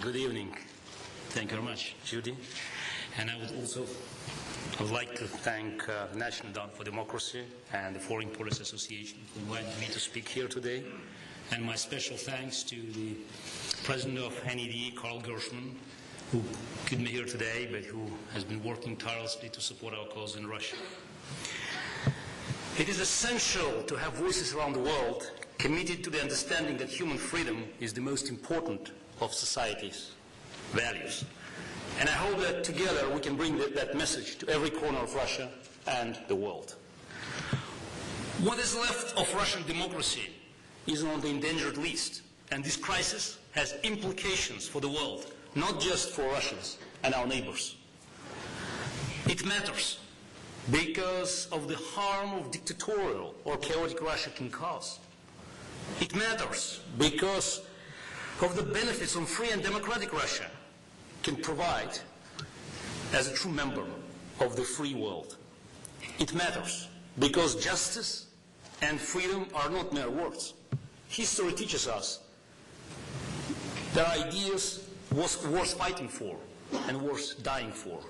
Good evening. Thank you very much, Judy. And I would like to thank the National Endowment for Democracy and the Foreign Policy Association for inviting me to speak here today. And my special thanks to the President of NED, Karl Gershman, who couldn't be here today, but who has been working tirelessly to support our cause in Russia. It is essential to have voices around the world committed to the understanding that human freedom is the most important of society's values. And I hope that together we can bring that message to every corner of Russia and the world. What is left of Russian democracy is on the endangered list, and this crisis has implications for the world, not just for Russians and our neighbors. It matters because of the harm of dictatorial or chaotic Russia can cause. It matters because of the benefits of free and democratic Russia can provide as a true member of the free world. It matters because justice and freedom are not mere words. History teaches us that ideas worth fighting for and worth dying for.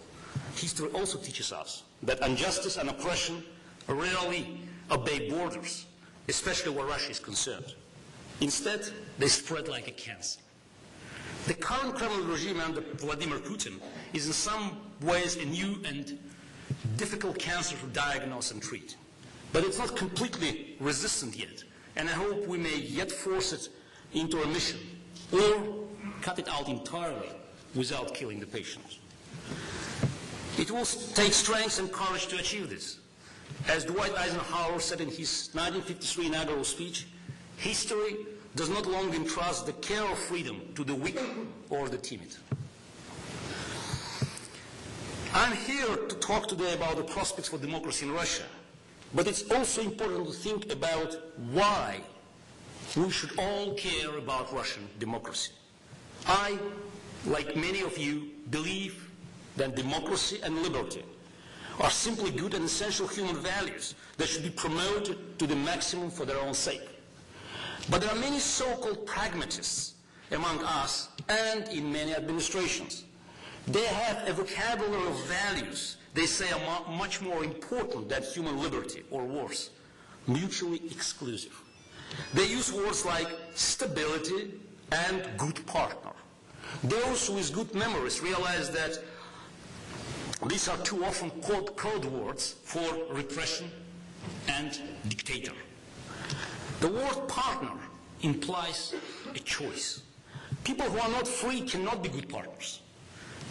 History also teaches us that injustice and oppression rarely obey borders, especially where Russia is concerned. Instead, they spread like a cancer. The current Kremlin regime under Vladimir Putin is in some ways a new and difficult cancer to diagnose and treat. But it's not completely resistant yet, and I hope we may yet force it into remission or cut it out entirely without killing the patient. It will take strength and courage to achieve this. As Dwight Eisenhower said in his 1953 inaugural speech, history does not long entrust the care of freedom to the weak or the timid. I'm here to talk today about the prospects for democracy in Russia, but it's also important to think about why we should all care about Russian democracy. I, like many of you, believe that democracy and liberty are simply good and essential human values that should be promoted to the maximum for their own sake. But there are many so-called pragmatists among us and in many administrations. They have a vocabulary of values they say are much more important than human liberty, or worse, mutually exclusive. They use words like stability and good partner. Those with good memories realize that these are too often code words for repression and dictator. The word partner implies a choice. People who are not free cannot be good partners.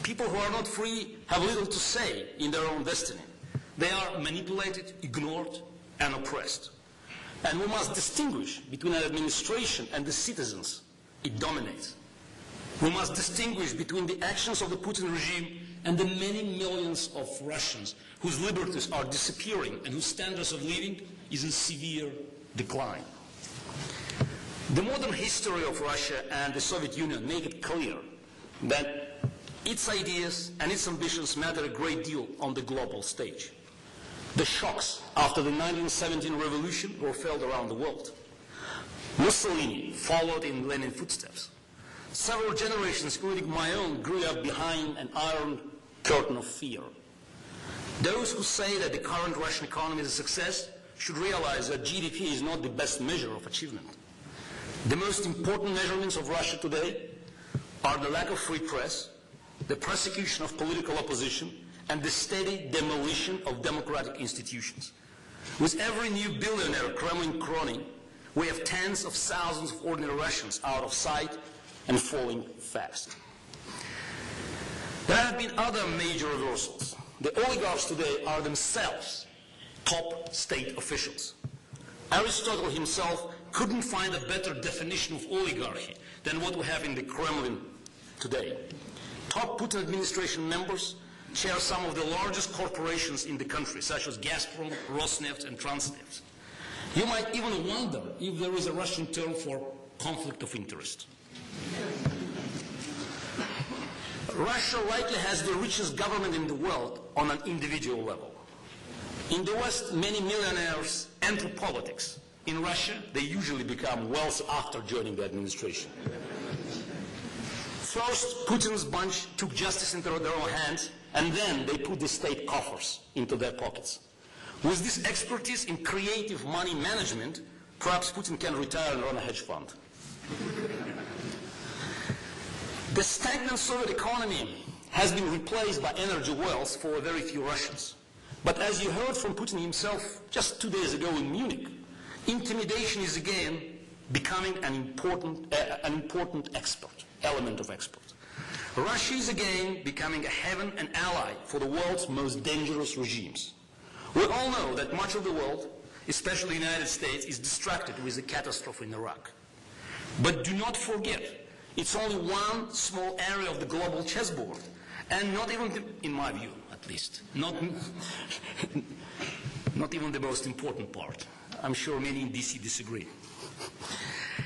People who are not free have little to say in their own destiny. They are manipulated, ignored, and oppressed. And we must distinguish between an administration and the citizens it dominates. We must distinguish between the actions of the Putin regime and the many millions of Russians whose liberties are disappearing and whose standards of living is in severe decline. The modern history of Russia and the Soviet Union make it clear that its ideas and its ambitions matter a great deal on the global stage. The shocks after the 1917 revolution were felt around the world. Mussolini followed in Lenin's footsteps. Several generations, including my own, grew up behind an iron curtain of fear. Those who say that the current Russian economy is a success should realize that GDP is not the best measure of achievement. The most important measurements of Russia today are the lack of free press, the persecution of political opposition, and the steady demolition of democratic institutions. With every new billionaire Kremlin crony, we have tens of thousands of ordinary Russians out of sight and falling fast. There have been other major reversals. The oligarchs today are themselves top state officials. Aristotle himself couldn't find a better definition of oligarchy than what we have in the Kremlin today. Top Putin administration members chair some of the largest corporations in the country, such as Gazprom, Rosneft, and Transneft. You might even wonder if there is a Russian term for conflict of interest. Russia likely has the richest government in the world on an individual level. In the West, many millionaires enter politics. In Russia, they usually become wealthy after joining the administration. First, Putin's bunch took justice into their own hands, and then they put the state coffers into their pockets. With this expertise in creative money management, perhaps Putin can retire and run a hedge fund. The stagnant Soviet economy has been replaced by energy wealth for very few Russians. But as you heard from Putin himself just 2 days ago in Munich, intimidation is again becoming an important element of export. Russia is again becoming a haven and ally for the world's most dangerous regimes. We all know that much of the world, especially the United States, is distracted with the catastrophe in Iraq. But do not forget, it's only one small area of the global chessboard, and not even, in my view at least, not even the most important part. I'm sure many in DC disagree.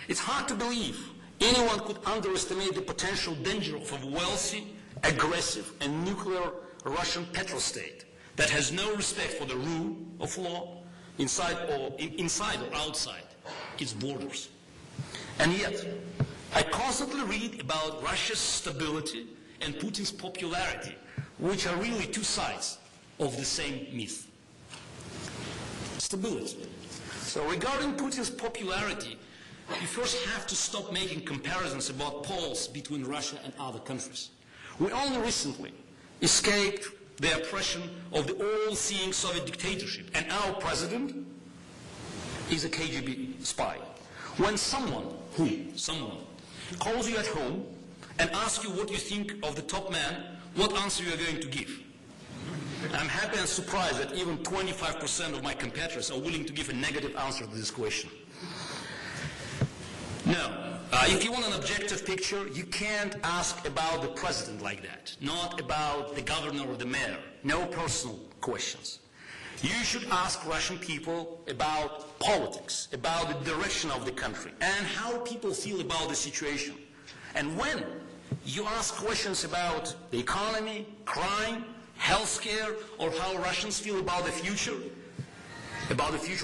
It's hard to believe anyone could underestimate the potential danger of a wealthy, aggressive, and nuclear Russian petrostate that has no respect for the rule of law inside or outside its borders. And yet, I constantly read about Russia's stability and Putin's popularity, which are really two sides of the same myth. Stability. So regarding Putin's popularity, you first have to stop making comparisons about polls between Russia and other countries. We only recently escaped the oppression of the all-seeing Soviet dictatorship, and our president is a KGB spy. When someone calls you at home and asks you what you think of the top man, what answer you are going to give? I'm happy and surprised that even 25% of my competitors are willing to give a negative answer to this question. No, if you want an objective picture, you can't ask about the president like that, not about the governor or the mayor, no personal questions. You should ask Russian people about politics, about the direction of the country, and how people feel about the situation. And when you ask questions about the economy, crime, healthcare, or how Russians feel about the future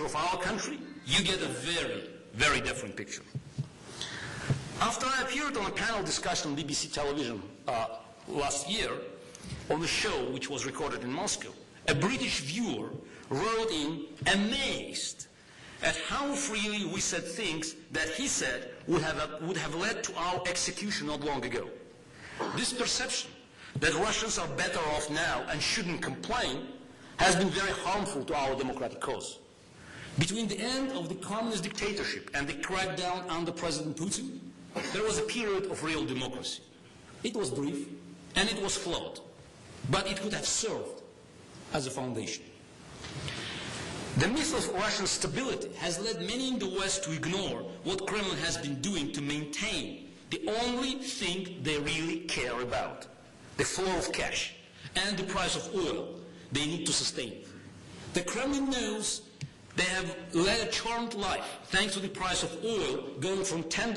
of our country, you get a very, very different picture. After I appeared on a panel discussion on BBC television last year, on the show which was recorded in Moscow, a British viewer wrote in, amazed at how freely we said things that he said would have led to our execution not long ago. This perception that Russians are better off now and shouldn't complain has been very harmful to our democratic cause. Between the end of the communist dictatorship and the crackdown under President Putin, there was a period of real democracy. It was brief and it was flawed, but it could have served as a foundation. The myth of Russian stability has led many in the West to ignore what Kremlin has been doing to maintain the only thing they really care about, the flow of cash and the price of oil they need to sustain. The Kremlin knows they have led a charmed life thanks to the price of oil going from $10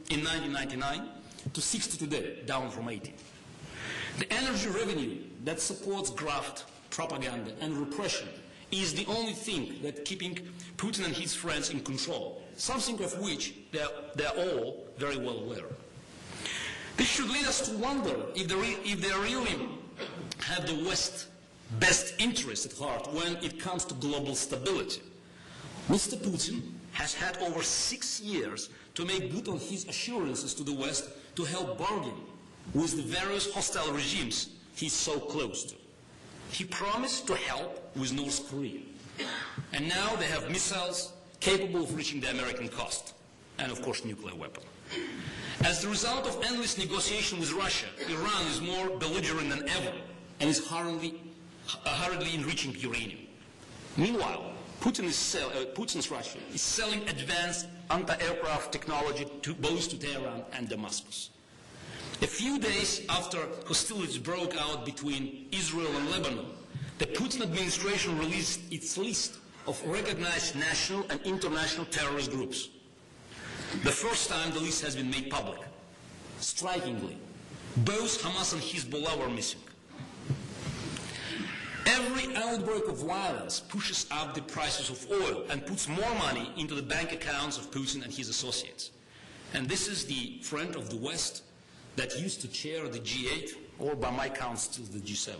in 1999 to 60 today, down from 80. The energy revenue that supports graft, propaganda, and repression is the only thing that's keeping Putin and his friends in control, something of which they're all very well aware. This should lead us to wonder if they really have the West's best interest at heart when it comes to global stability. Mr. Putin has had over 6 years to make good on his assurances to the West to help bargain with the various hostile regimes he's so close to. He promised to help with North Korea. And now they have missiles capable of reaching the American coast, and of course nuclear weapon. As the result of endless negotiation with Russia, Iran is more belligerent than ever and is hurriedly enriching uranium. Meanwhile, Putin's Russia is selling advanced anti-aircraft technology both to Tehran and Damascus. A few days after hostilities broke out between Israel and Lebanon, the Putin administration released its list of recognized national and international terrorist groups. The first time the list has been made public. Strikingly, both Hamas and Hezbollah were missing. Every outbreak of violence pushes up the prices of oil and puts more money into the bank accounts of Putin and his associates. And this is the friend of the West that used to chair the G8, or by my count still the G7,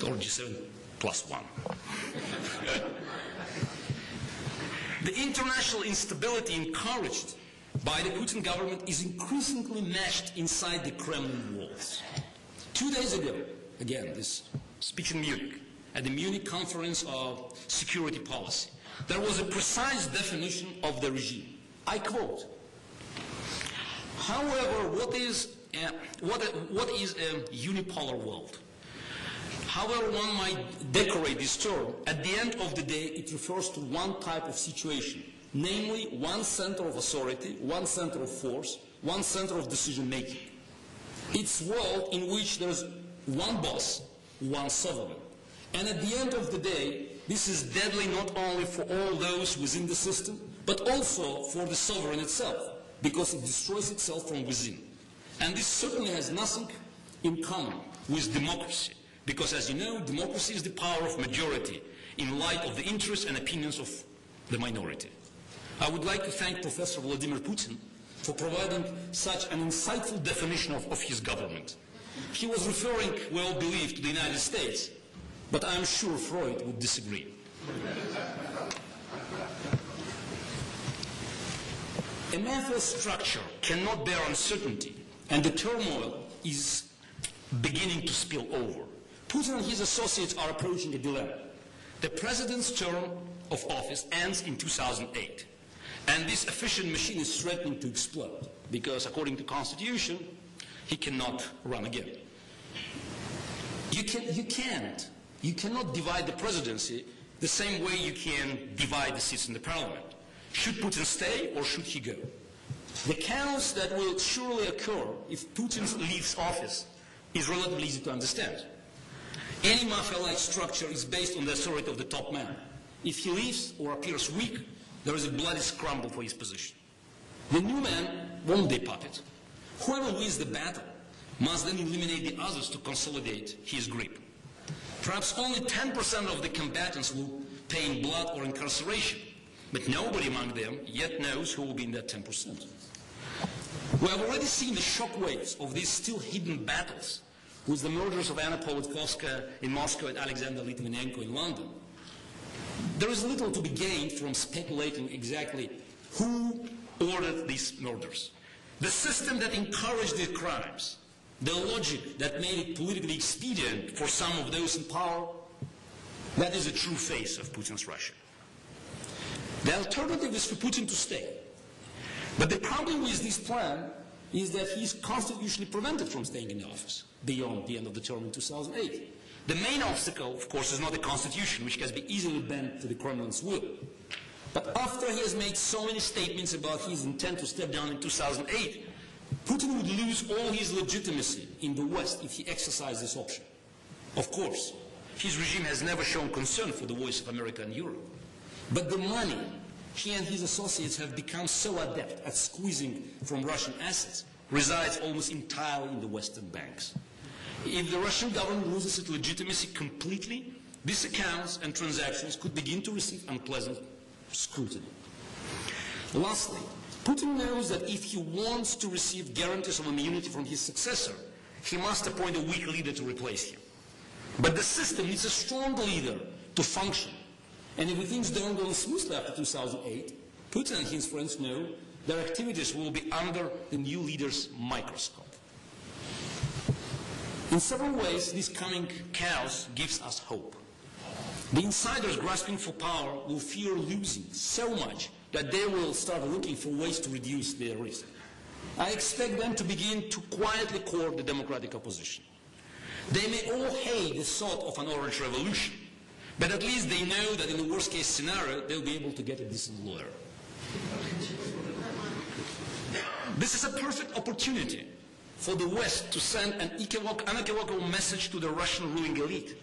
or G7 plus one. The international instability encouraged by the Putin government is increasingly meshed inside the Kremlin walls. 2 days ago, again, this speech in Munich, at the Munich Conference of Security Policy, there was a precise definition of the regime. I quote, "However, what is a unipolar world? However one might decorate this term, at the end of the day it refers to one type of situation, namely one center of authority, one center of force, one center of decision-making. It's a world in which there's one boss, one sovereign. And at the end of the day, this is deadly not only for all those within the system, but also for the sovereign itself, because it destroys itself from within. And this certainly has nothing in common with democracy, because as you know, democracy is the power of majority in light of the interests and opinions of the minority." I would like to thank Professor Vladimir Putin for providing such an insightful definition of his government. He was referring, well believed, to the United States, but I'm sure Freud would disagree. A mafia structure cannot bear uncertainty, and the turmoil is beginning to spill over. Putin and his associates are approaching a dilemma. The president's term of office ends in 2008, and this efficient machine is threatening to explode, because according to the Constitution, he cannot run again. You cannot divide the presidency the same way you can divide the seats in the parliament. Should Putin stay or should he go? The chaos that will surely occur if Putin leaves office is relatively easy to understand. Any mafia-like structure is based on the authority of the top man. If he leaves or appears weak, there is a bloody scramble for his position. The new man won't be a puppet. Whoever wins the battle must then eliminate the others to consolidate his grip. Perhaps only 10% of the combatants will pay in blood or incarceration, but nobody among them yet knows who will be in that 10%. We have already seen the shockwaves of these still hidden battles with the murders of Anna Politkovskaya in Moscow and Alexander Litvinenko in London. There is little to be gained from speculating exactly who ordered these murders. The system that encouraged the crimes, the logic that made it politically expedient for some of those in power, that is the true face of Putin's Russia. The alternative is for Putin to stay. But the problem with this plan is that he is constitutionally prevented from staying in the office beyond the end of the term in 2008. The main obstacle, of course, is not the Constitution, which can be easily bent to the Kremlin's will. But after he has made so many statements about his intent to step down in 2008, Putin would lose all his legitimacy in the West if he exercised this option. Of course, his regime has never shown concern for the voice of America and Europe. But the money he and his associates have become so adept at squeezing from Russian assets resides almost entirely in the Western banks. If the Russian government loses its legitimacy completely, these accounts and transactions could begin to receive unpleasant scrutiny. Lastly, Putin knows that if he wants to receive guarantees of immunity from his successor, he must appoint a weak leader to replace him. But the system needs a strong leader to function. And if things don't go smoothly after 2008, Putin and his friends know their activities will be under the new leader's microscope. In several ways, this coming chaos gives us hope. The insiders grasping for power will fear losing so much that they will start looking for ways to reduce their risk. I expect them to begin to quietly court the democratic opposition. They may all hate the thought of an orange revolution, but at least they know that in the worst case scenario, they'll be able to get a decent lawyer. This is a perfect opportunity for the West to send an unequivocal message to the Russian ruling elite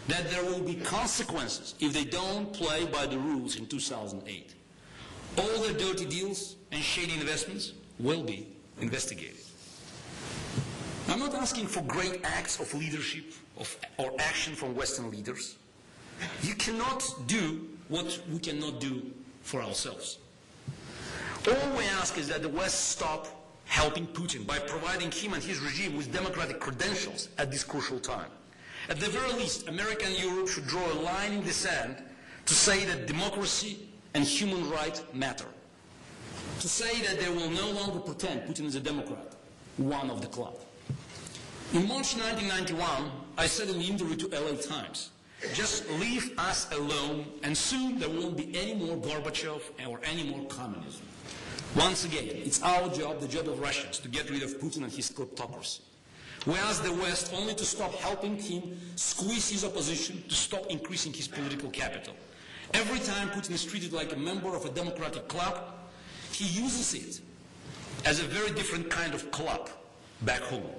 that there will be consequences if they don't play by the rules in 2008. All their dirty deals and shady investments will be investigated. I'm not asking for great acts of leadership or action from Western leaders. You cannot do what we cannot do for ourselves. All we ask is that the West stop helping Putin by providing him and his regime with democratic credentials at this crucial time. At the very least, America and Europe should draw a line in the sand to say that democracy and human rights matter. To say that they will no longer pretend Putin is a Democrat, one of the club. In March 1991, I said in an interview to LA Times, just leave us alone and soon there won't be any more Gorbachev or any more communism. Once again, it's our job, the job of Russians, to get rid of Putin and his kleptocracy. We ask the West only to stop helping him squeeze his opposition, to stop increasing his political capital. Every time Putin is treated like a member of a democratic club, he uses it as a very different kind of club back home.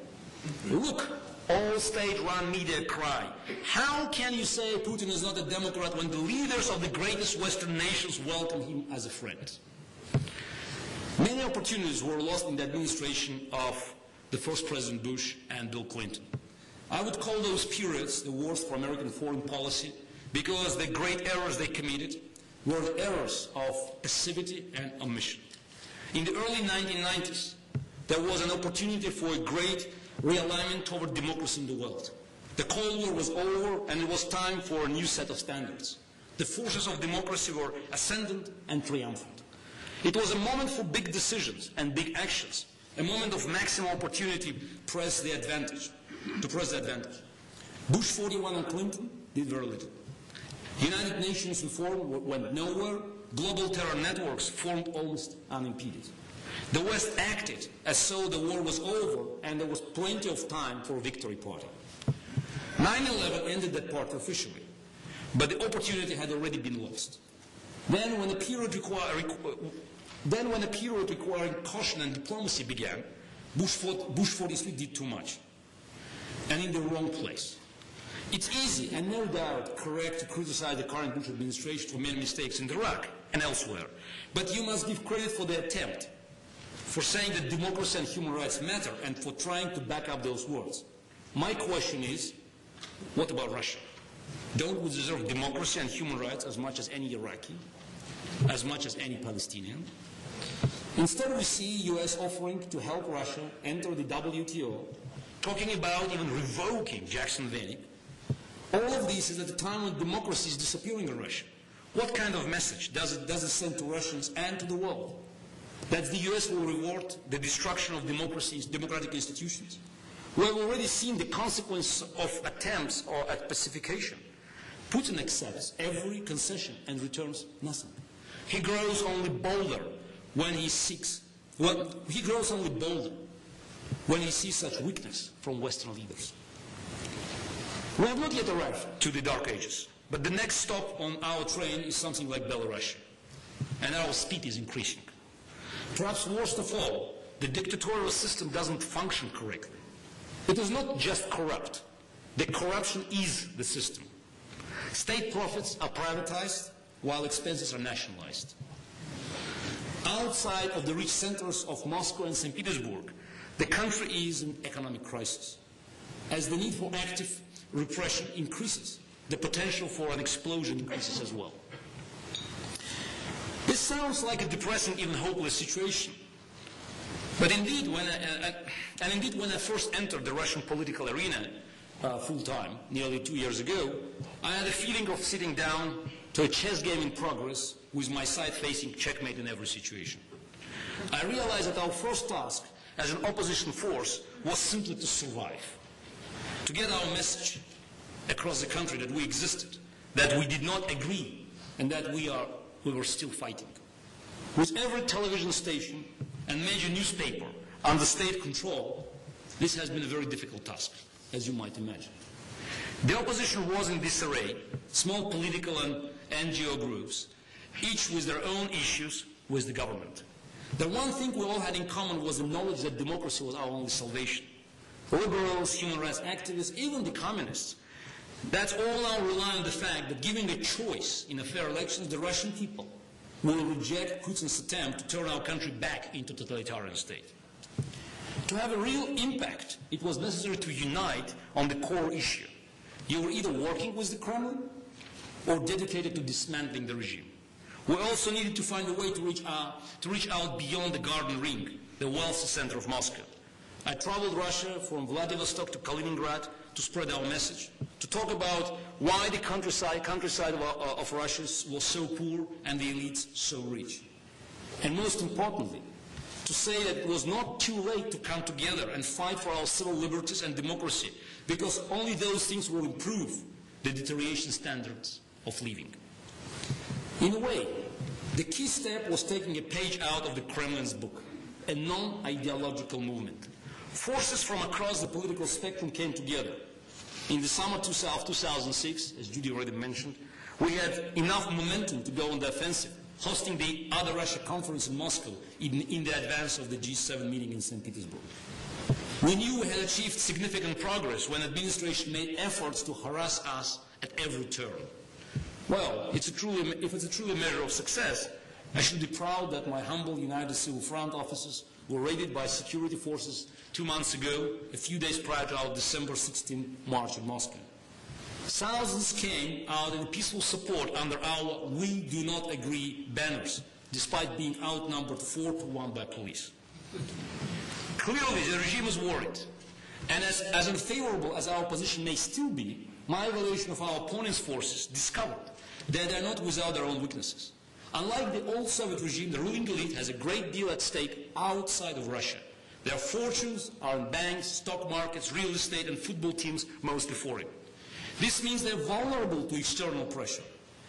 Look, all state-run media cry, how can you say Putin is not a Democrat when the leaders of the greatest Western nations welcome him as a friend? Many opportunities were lost in the administration of the first President Bush and Bill Clinton. I would call those periods the worst for American foreign policy because the great errors they committed were the errors of passivity and omission. In the early 1990s, there was an opportunity for a great realignment toward democracy in the world. The Cold War was over and it was time for a new set of standards. The forces of democracy were ascendant and triumphant. It was a moment for big decisions and big actions, a moment of maximum opportunity to press the advantage. Bush 41 and Clinton did very little. United Nations reform went nowhere. Global terror networks formed almost unimpeded. The West acted as though the war was over and there was plenty of time for a victory party. 9/11 ended that party officially, but the opportunity had already been lost. Then when a period requiring caution and diplomacy began, Bush 43 did too much, and in the wrong place. It's easy and no doubt correct to criticize the current Bush administration for many mistakes in Iraq and elsewhere, but you must give credit for the attempt, for saying that democracy and human rights matter, and for trying to back up those words. My question is, what about Russia? Don't we deserve democracy and human rights as much as any Iraqi, as much as any Palestinian? Instead, we see U.S. offering to help Russia enter the WTO, talking about even revoking Jackson-Vanik. All of this is at a time when democracy is disappearing in Russia. What kind of message does it send to Russians and to the world? That the U.S. will reward the destruction of democracies, democratic institutions? We have already seen the consequence of attempts at pacification. Putin accepts every concession and returns nothing. He grows only bolder when he sees such weakness from Western leaders. We have not yet arrived to the Dark Ages, but the next stop on our train is something like Belarus, and our speed is increasing. Perhaps worst of all, the dictatorial system doesn't function correctly. It is not just corrupt. The corruption is the system. State profits are privatized while expenses are nationalized. Outside of the rich centers of Moscow and St. Petersburg, the country is in economic crisis. As the need for active repression increases, the potential for an explosion increases as well. This sounds like a depressing, even hopeless situation. But indeed, when I first entered the Russian political arena full-time, nearly 2 years ago, I had a feeling of sitting down to a chess game in progress with my side facing checkmate in every situation. I realized that our first task as an opposition force was simply to survive, to get our message across the country that we existed, that we did not agree, and that we were still fighting. With every television station and major newspaper under state control, this has been a very difficult task, as you might imagine. The opposition was in disarray, small political and NGO groups, each with their own issues with the government. The one thing we all had in common was the knowledge that democracy was our only salvation. Liberals, human rights activists, even the communists, that's all now rely on the fact that giving a choice in a fair elections, the Russian people will reject Putin's attempt to turn our country back into a totalitarian state. To have a real impact, it was necessary to unite on the core issue. You were either working with the Kremlin or dedicated to dismantling the regime. We also needed to find a way to reach out beyond the Garden Ring, the wealthy center of Moscow. I traveled Russia from Vladivostok to Kaliningrad to spread our message, to talk about why the countryside of Russia was so poor and the elites so rich. And most importantly, to say that it was not too late to come together and fight for our civil liberties and democracy, because only those things will improve the deterioration standards of living. In a way, the key step was taking a page out of the Kremlin's book, a non-ideological movement. Forces from across the political spectrum came together. In the summer of 2006, as Judy already mentioned, we had enough momentum to go on the offensive, hosting the Other Russia conference in Moscow in the advance of the G7 meeting in St. Petersburg. We knew we had achieved significant progress when administration made efforts to harass us at every turn. Well, if it's a truly a measure of success, I should be proud that my humble United Civil Front officers were raided by security forces 2 months ago, a few days prior to our December 16 march in Moscow. Thousands came out in peaceful support under our "We do not agree" banners, despite being outnumbered 4-1 by police. Clearly, the regime is worried, and as unfavorable as our position may still be, my evaluation of our opponent's forces discovered that they are not without their own weaknesses. Unlike the old Soviet regime, the ruling elite has a great deal at stake outside of Russia. Their fortunes are in banks, stock markets, real estate, and football teams, mostly foreign. This means they're vulnerable to external pressure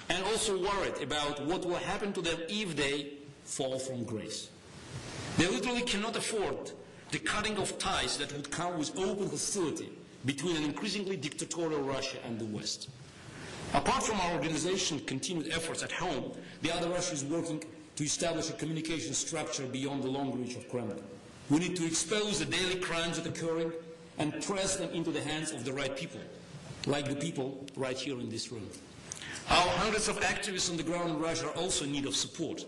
and also worried about what will happen to them if they fall from grace. They literally cannot afford the cutting of ties that would come with open hostility between an increasingly dictatorial Russia and the West. Apart from our organization's continued efforts at home, the Other Russia is working to establish a communication structure beyond the long reach of Kremlin. We need to expose the daily crimes that are occurring and press them into the hands of the right people, like the people right here in this room. Our hundreds of activists on the ground in Russia are also in need of support.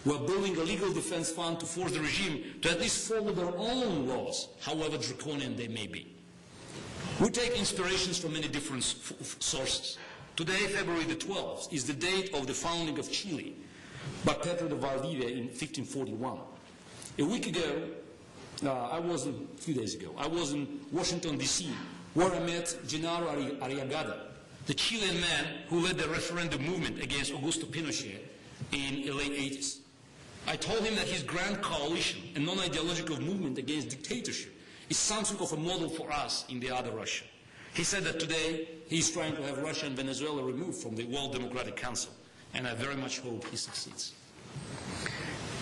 We're building a legal defense fund to force the regime to at least follow their own laws, however draconian they may be. We take inspirations from many different sources. Today, February the 12th, is the date of the founding of Chile by Pedro de Valdivia in 1541. A week ago, a few days ago, I was in Washington, D.C., where I met Genaro Arriagada, the Chilean man who led the referendum movement against Augusto Pinochet in the late 80s. I told him that his grand coalition, a non-ideological movement against dictatorship, is something of a model for us in the Other Russia. He said that today he is trying to have Russia and Venezuela removed from the World Democratic Council, and I very much hope he succeeds.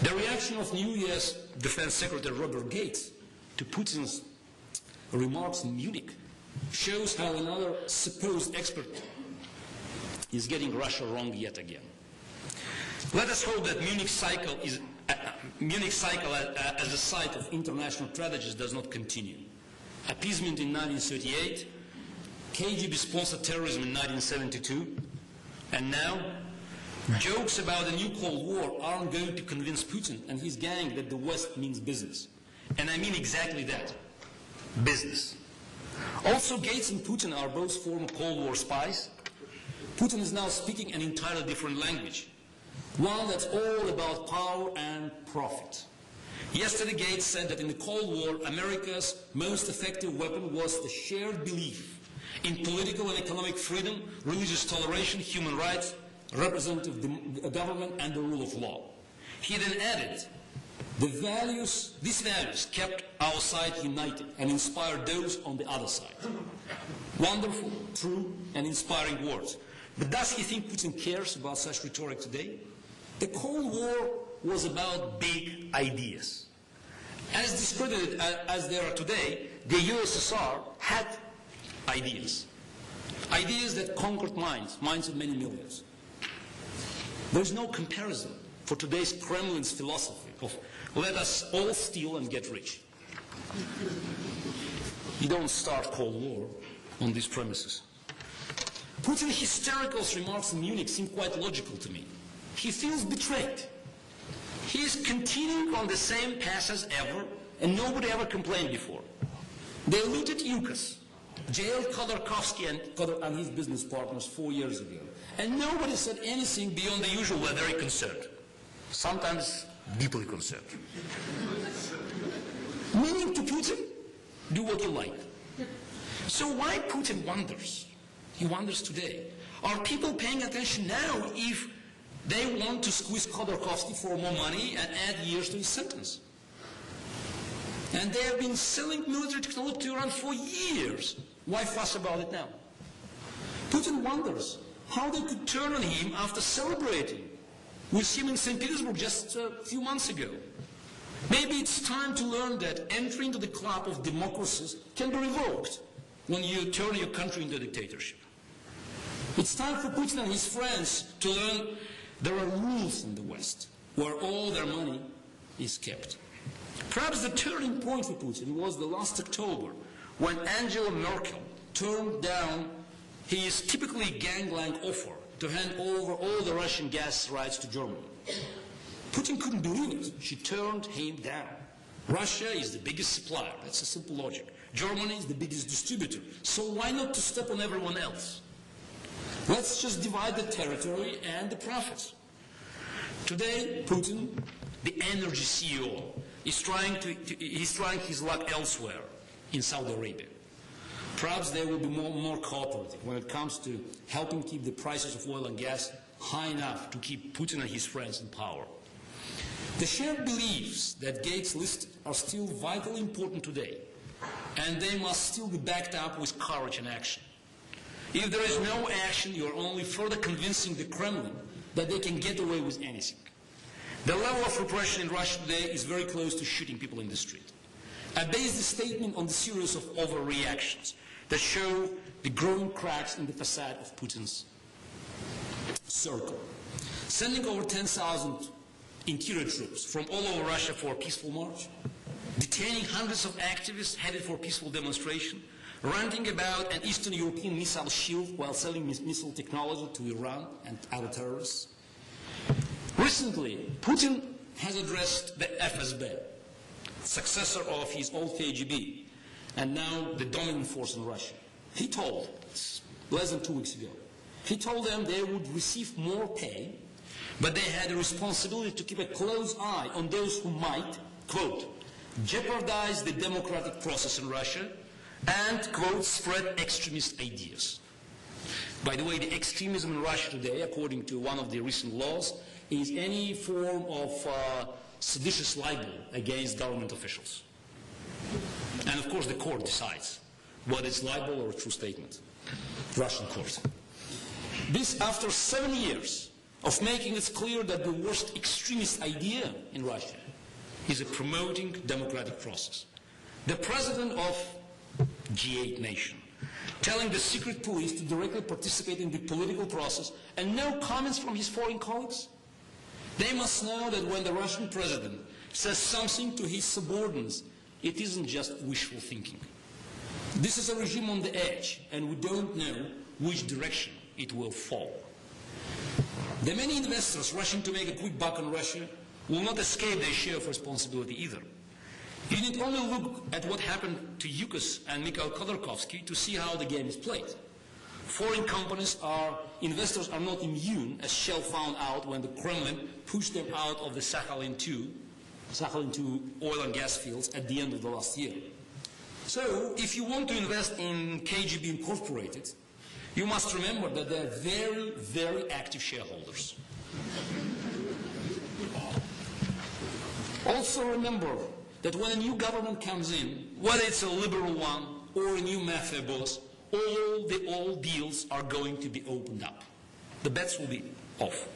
The reaction of new U.S. Defense Secretary Robert Gates to Putin's remarks in Munich shows how another supposed expert is getting Russia wrong yet again. Let us hope that Munich cycle as a site of international tragedies does not continue. Appeasement in 1938, KGB-sponsored terrorism in 1972, and now jokes about a new Cold War aren't going to convince Putin and his gang that the West means business. And I mean exactly that, business. Also, Gates and Putin are both former Cold War spies. Putin is now speaking an entirely different language, one that's all about power and profit. Yesterday, Gates said that in the Cold War, America's most effective weapon was the shared belief in political and economic freedom, religious toleration, human rights, representative government, and the rule of law. He then added, these values kept our side united and inspired those on the other side. Wonderful, true, and inspiring words. But does he think Putin cares about such rhetoric today? The Cold War was about big ideas. As discredited as they are today, the USSR had ideas. Ideas that conquered minds of many millions. There is no comparison for today's Kremlin's philosophy of let us all steal and get rich. You don't start Cold War on these premises. Putin's hysterical remarks in Munich seem quite logical to me. He feels betrayed. He is continuing on the same path as ever, and nobody ever complained before. They looted UCAS, jailed Khodorkovsky and his business partners 4 years ago, and nobody said anything beyond the usual, we're very concerned. Sometimes deeply concerned. Meaning to Putin, do what you like. So why Putin wonders? He wonders today. Are people paying attention now if they want to squeeze Khodorkovsky for more money and add years to his sentence? And they have been selling military technology to Iran for years. Why fuss about it now? Putin wonders how they could turn on him after celebrating with him in St. Petersburg just a few months ago. Maybe it's time to learn that entry into the club of democracies can be revoked when you turn your country into a dictatorship. It's time for Putin and his friends to learn there are rules in the West where all their money is kept. Perhaps the turning point for Putin was the last October when Angela Merkel turned down his typically gangland offer to hand over all the Russian gas rights to Germany. Putin couldn't believe it. She turned him down. Russia is the biggest supplier. That's a simple logic. Germany is the biggest distributor. So why not to step on everyone else? Let's just divide the territory and the profits. Today, Putin, the energy CEO, is trying his luck elsewhere in Saudi Arabia. Perhaps they will be more cooperative when it comes to helping keep the prices of oil and gas high enough to keep Putin and his friends in power. The shared beliefs that Gates listed are still vitally important today, and they must still be backed up with courage and action. If there is no action, you are only further convincing the Kremlin that they can get away with anything. The level of repression in Russia today is very close to shooting people in the street. I base the statement on the series of overreactions that show the growing cracks in the facade of Putin's circle. Sending over 10,000 interior troops from all over Russia for a peaceful march, detaining hundreds of activists headed for peaceful demonstration, ranting about an Eastern European missile shield while selling missile technology to Iran and other terrorists. Recently, Putin has addressed the FSB, successor of his old KGB, and now the dominant force in Russia. He told, less than 2 weeks ago, he told them they would receive more pay, but they had a responsibility to keep a close eye on those who might, quote, jeopardize the democratic process in Russia and, quote, spread extremist ideas. By the way, the extremism in Russia today, according to one of the recent laws, is any form of seditious libel against government officials. And of course the court decides whether it's libel or a true statement. Russian court. This after 7 years of making it clear that the worst extremist idea in Russia is a promoting democratic process. The president of G8 nation telling the secret police to directly participate in the political process and no comments from his foreign colleagues? They must know that when the Russian president says something to his subordinates, it isn't just wishful thinking. This is a regime on the edge, and we don't know which direction it will fall. The many investors rushing to make a quick buck on Russia will not escape their share of responsibility either. You need only look at what happened to Yukos and Mikhail Khodorkovsky to see how the game is played. Foreign investors are not immune, as Shell found out when the Kremlin pushed them out of the Sakhalin-2 oil and gas fields at the end of the last year. So, if you want to invest in KGB Incorporated, you must remember that they are very, very active shareholders. Also remember that when a new government comes in, whether it's a liberal one or a new mafia boss, all the old deals are going to be opened up. The bets will be off.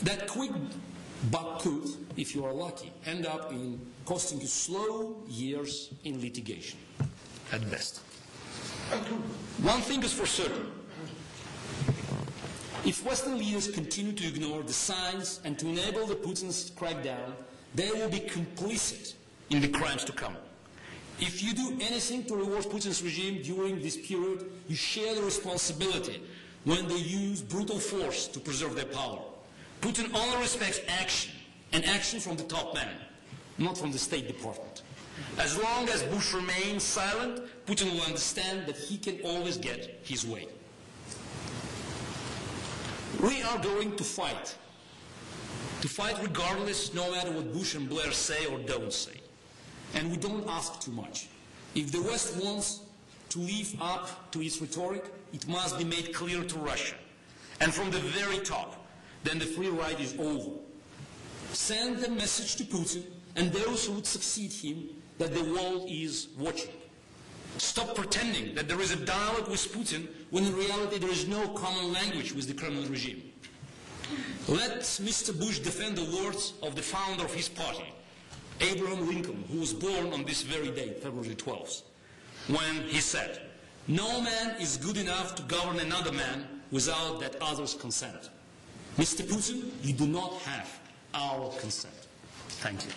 That quick buck could, if you are lucky, end up in costing you slow years in litigation, at best. One thing is for certain. If Western leaders continue to ignore the signs and to enable the Putin's crackdown, they will be complicit in the crimes to come. If you do anything to reward Putin's regime during this period, you share the responsibility when they use brutal force to preserve their power. Putin only respects action, and action from the top man, not from the State Department. As long as Bush remains silent, Putin will understand that he can always get his way. We are going to fight To fight regardless, no matter what Bush and Blair say or don't say. And we don't ask too much. If the West wants to live up to its rhetoric, it must be made clear to Russia. And from the very top, then the free ride is over. Send the message to Putin and those who would succeed him that the world is watching. Stop pretending that there is a dialogue with Putin when in reality there is no common language with the Kremlin regime. Let Mr. Bush defend the words of the founder of his party, Abraham Lincoln, who was born on this very day, February 12th, when he said, "No man is good enough to govern another man without that other's consent." Mr. Putin, you do not have our consent. Thank you.